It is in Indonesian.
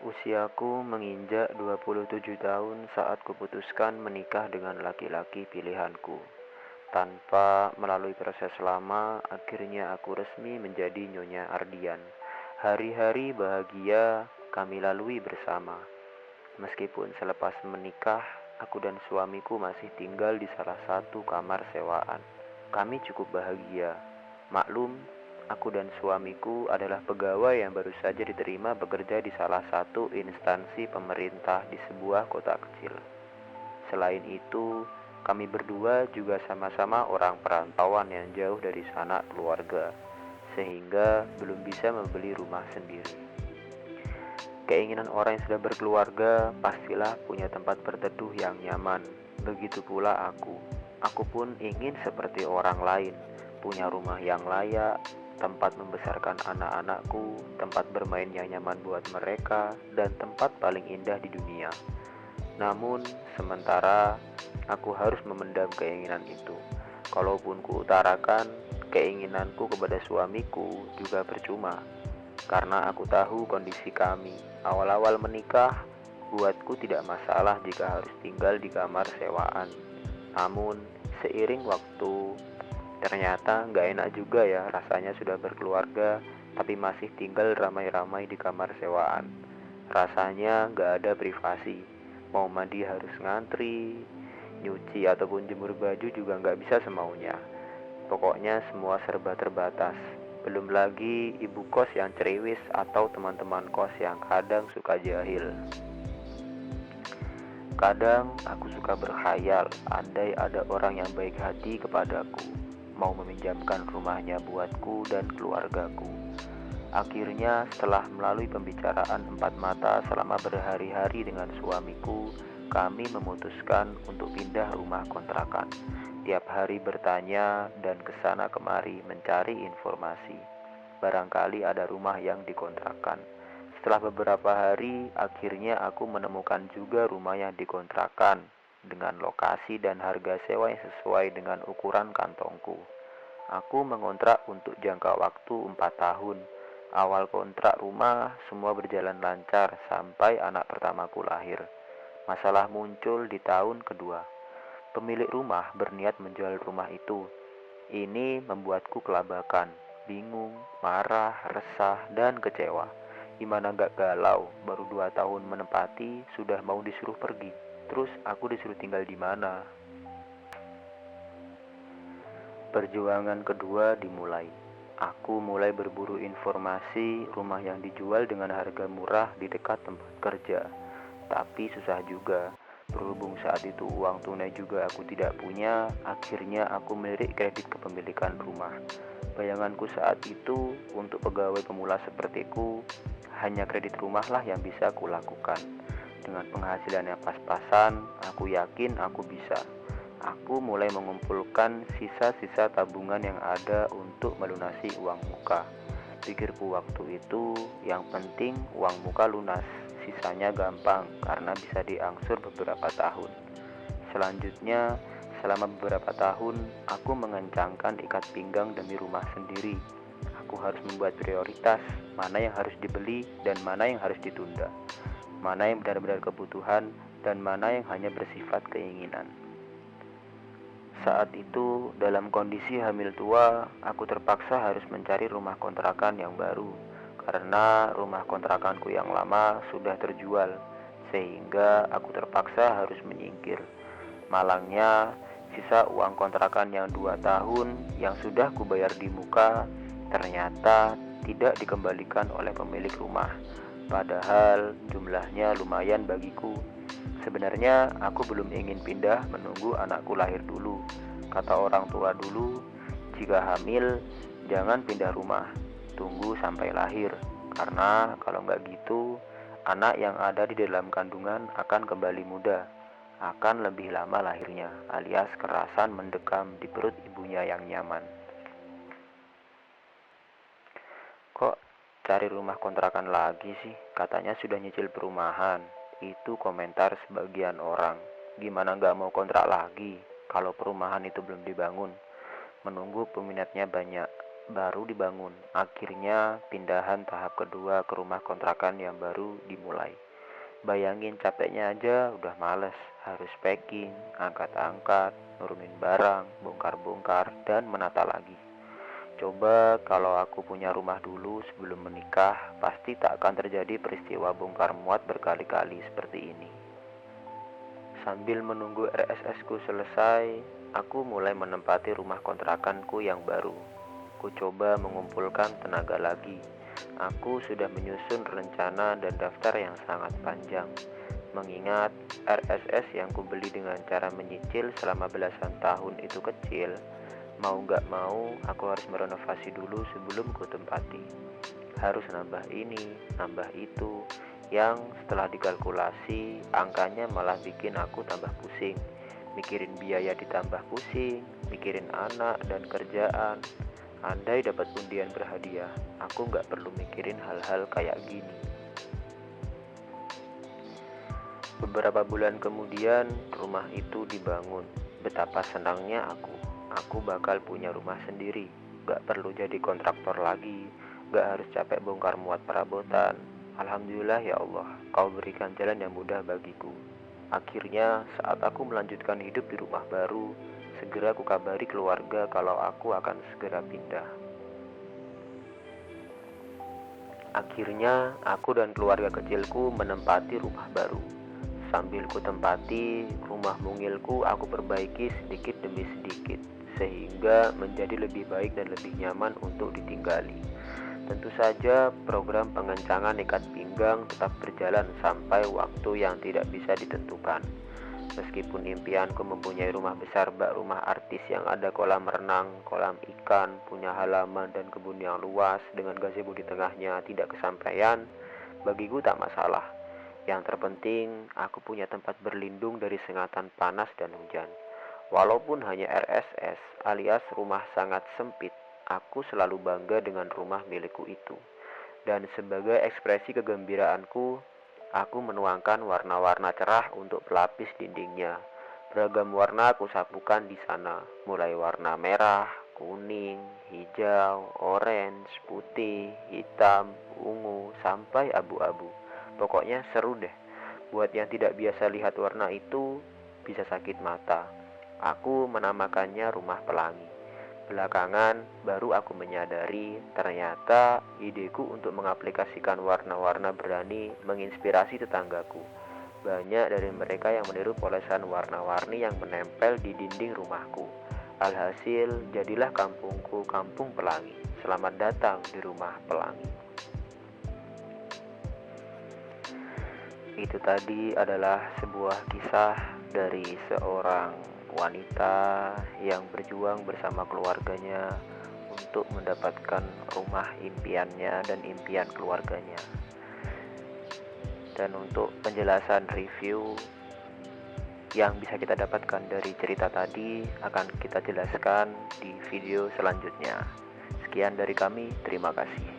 Usiaku menginjak 27 tahun saat kuputuskan menikah dengan laki-laki pilihanku. Tanpa melalui proses lama, akhirnya aku resmi menjadi Nyonya Ardian. Hari-hari bahagia kami lalui bersama. Meskipun selepas menikah, aku dan suamiku masih tinggal di salah satu kamar sewaan. Kami cukup bahagia. Maklum, aku dan suamiku adalah pegawai yang baru saja diterima bekerja di salah satu instansi pemerintah di sebuah kota kecil. Selain itu, kami berdua juga sama-sama orang perantauan yang jauh dari sanak keluarga, sehingga belum bisa membeli rumah sendiri. Keinginan orang yang sudah berkeluarga pastilah punya tempat berteduh yang nyaman. Begitu pula aku. Aku pun ingin seperti orang lain, punya rumah yang layak, tempat membesarkan anak-anakku, tempat bermain yang nyaman buat mereka, dan tempat paling indah di dunia. Namun, sementara aku harus memendam keinginan itu. Kalaupun kuutarakan keinginanku kepada suamiku juga percuma, karena aku tahu kondisi kami. Awal-awal menikah, buatku tidak masalah jika harus tinggal di kamar sewaan. Namun, seiring waktu, ternyata nggak enak juga ya rasanya sudah berkeluarga, tapi masih tinggal ramai-ramai di kamar sewaan. Rasanya nggak ada privasi. Mau mandi harus ngantri, nyuci ataupun jemur baju juga nggak bisa semaunya. Pokoknya semua serba terbatas. Belum lagi ibu kos yang cerewis atau teman-teman kos yang kadang suka jahil. Kadang aku suka berkhayal, andai ada orang yang baik hati kepadaku, mau meminjamkan rumahnya buatku dan keluargaku. Akhirnya setelah melalui pembicaraan empat mata selama berhari-hari dengan suamiku, kami memutuskan untuk pindah rumah kontrakan. Tiap hari bertanya dan kesana kemari mencari informasi. Barangkali ada rumah yang dikontrakan. Setelah beberapa hari, akhirnya aku menemukan juga rumah yang dikontrakan dengan lokasi dan harga sewa yang sesuai dengan ukuran kantongku. Aku mengontrak untuk jangka waktu 4 tahun. Awal kontrak rumah semua berjalan lancar sampai anak pertamaku lahir. Masalah muncul di tahun kedua. Pemilik rumah berniat menjual rumah itu. Ini membuatku kelabakan, bingung, marah, resah, dan kecewa. Gimana gak galau, baru 2 tahun menempati, sudah mau disuruh pergi. Terus aku disuruh tinggal di mana? Perjuangan kedua dimulai. Aku mulai berburu informasi rumah yang dijual dengan harga murah di dekat tempat kerja. Tapi susah juga. Berhubung saat itu uang tunai juga aku tidak punya, akhirnya aku melirik kredit kepemilikan rumah. Bayanganku saat itu, untuk pegawai pemula sepertiku, hanya kredit rumahlah yang bisa aku lakukan. Dengan penghasilan yang pas-pasan, aku yakin aku bisa. Aku mulai mengumpulkan sisa-sisa tabungan yang ada untuk melunasi uang muka. Pikirku waktu itu, yang penting uang muka lunas, sisanya gampang karena bisa diangsur beberapa tahun. Selanjutnya, selama beberapa tahun, aku mengencangkan ikat pinggang demi rumah sendiri. Aku harus membuat prioritas, mana yang harus dibeli dan mana yang harus ditunda. Mana yang benar-benar kebutuhan dan mana yang hanya bersifat keinginan. Saat itu, dalam kondisi hamil tua, aku terpaksa harus mencari rumah kontrakan yang baru karena rumah kontrakanku yang lama sudah terjual, sehingga aku terpaksa harus menyingkir. Malangnya, sisa uang kontrakan yang 2 tahun yang sudah kubayar di muka ternyata tidak dikembalikan oleh pemilik rumah. Padahal jumlahnya lumayan bagiku. Sebenarnya aku belum ingin pindah menunggu anakku lahir dulu. Kata orang tua dulu, jika hamil jangan pindah rumah, tunggu sampai lahir. Karena kalau nggak gitu, anak yang ada di dalam kandungan akan kembali muda, akan lebih lama lahirnya, alias kerasan mendekam di perut ibunya yang nyaman. Kok cari rumah kontrakan lagi sih? Katanya sudah nyicil perumahan. Itu komentar sebagian orang. Gimana nggak mau kontrak lagi kalau perumahan itu belum dibangun? Menunggu peminatnya banyak. baru dibangun. Akhirnya pindahan tahap kedua ke rumah kontrakan yang baru dimulai. Bayangin capeknya aja udah males, harus packing, angkat-angkat, nurunin barang, bongkar-bongkar, dan menata lagi. Coba kalau aku punya rumah dulu sebelum menikah, pasti tak akan terjadi peristiwa bongkar muat berkali-kali seperti ini. Sambil menunggu RSS ku selesai, aku mulai menempati rumah kontrakanku yang baru. Ku coba mengumpulkan tenaga lagi. Aku sudah menyusun rencana dan daftar yang sangat panjang. Mengingat RSS yang kubeli dengan cara menyicil selama belasan tahun itu kecil, mau gak mau aku harus merenovasi dulu sebelum ku tempati. Harus nambah ini, nambah itu, yang setelah dikalkulasi angkanya malah bikin aku tambah pusing. Mikirin biaya ditambah pusing, mikirin anak dan kerjaan. Andai dapat undian berhadiah, aku gak perlu mikirin hal-hal kayak gini. Beberapa bulan kemudian, rumah itu dibangun. Betapa senangnya aku. Aku bakal punya rumah sendiri. Gak perlu jadi kontraktor lagi. Gak harus capek bongkar muat perabotan. Alhamdulillah ya Allah, Kau berikan jalan yang mudah bagiku. Akhirnya, saat aku melanjutkan hidup di rumah baru, segera aku kabari keluarga kalau aku akan segera pindah. Akhirnya, aku dan keluarga kecilku menempati rumah baru. Sambil ku tempati, rumah mungilku aku perbaiki sedikit demi sedikit, sehingga menjadi lebih baik dan lebih nyaman untuk ditinggali. Tentu saja program pengencangan ikat pinggang tetap berjalan sampai waktu yang tidak bisa ditentukan. Meskipun impianku mempunyai rumah besar bak rumah artis yang ada kolam renang, kolam ikan, punya halaman dan kebun yang luas dengan gazebo di tengahnya tidak kesampaian, bagiku tak masalah. Yang terpenting, aku punya tempat berlindung dari sengatan panas dan hujan. Walaupun hanya RSS alias rumah sangat sempit, aku selalu bangga dengan rumah milikku itu. Dan sebagai ekspresi kegembiraanku, aku menuangkan warna-warna cerah untuk pelapis dindingnya. Beragam warna aku sapukan di sana, mulai warna merah, kuning, hijau, orange, putih, hitam, ungu, sampai abu-abu. Pokoknya seru deh. Buat yang tidak biasa lihat warna itu, bisa sakit mata. Aku menamakannya rumah pelangi. Belakangan baru aku menyadari ternyata ideku untuk mengaplikasikan warna-warna berani menginspirasi tetanggaku. Banyak dari mereka yang meniru polesan warna-warni yang menempel di dinding rumahku. Alhasil jadilah kampungku kampung pelangi. Selamat datang di rumah pelangi. Itu tadi adalah sebuah kisah dari seorang wanita yang berjuang bersama keluarganya untuk mendapatkan rumah impiannya dan impian keluarganya. Dan untuk penjelasan review yang bisa kita dapatkan dari cerita tadi akan kita jelaskan di video selanjutnya. Sekian dari kami, terima kasih.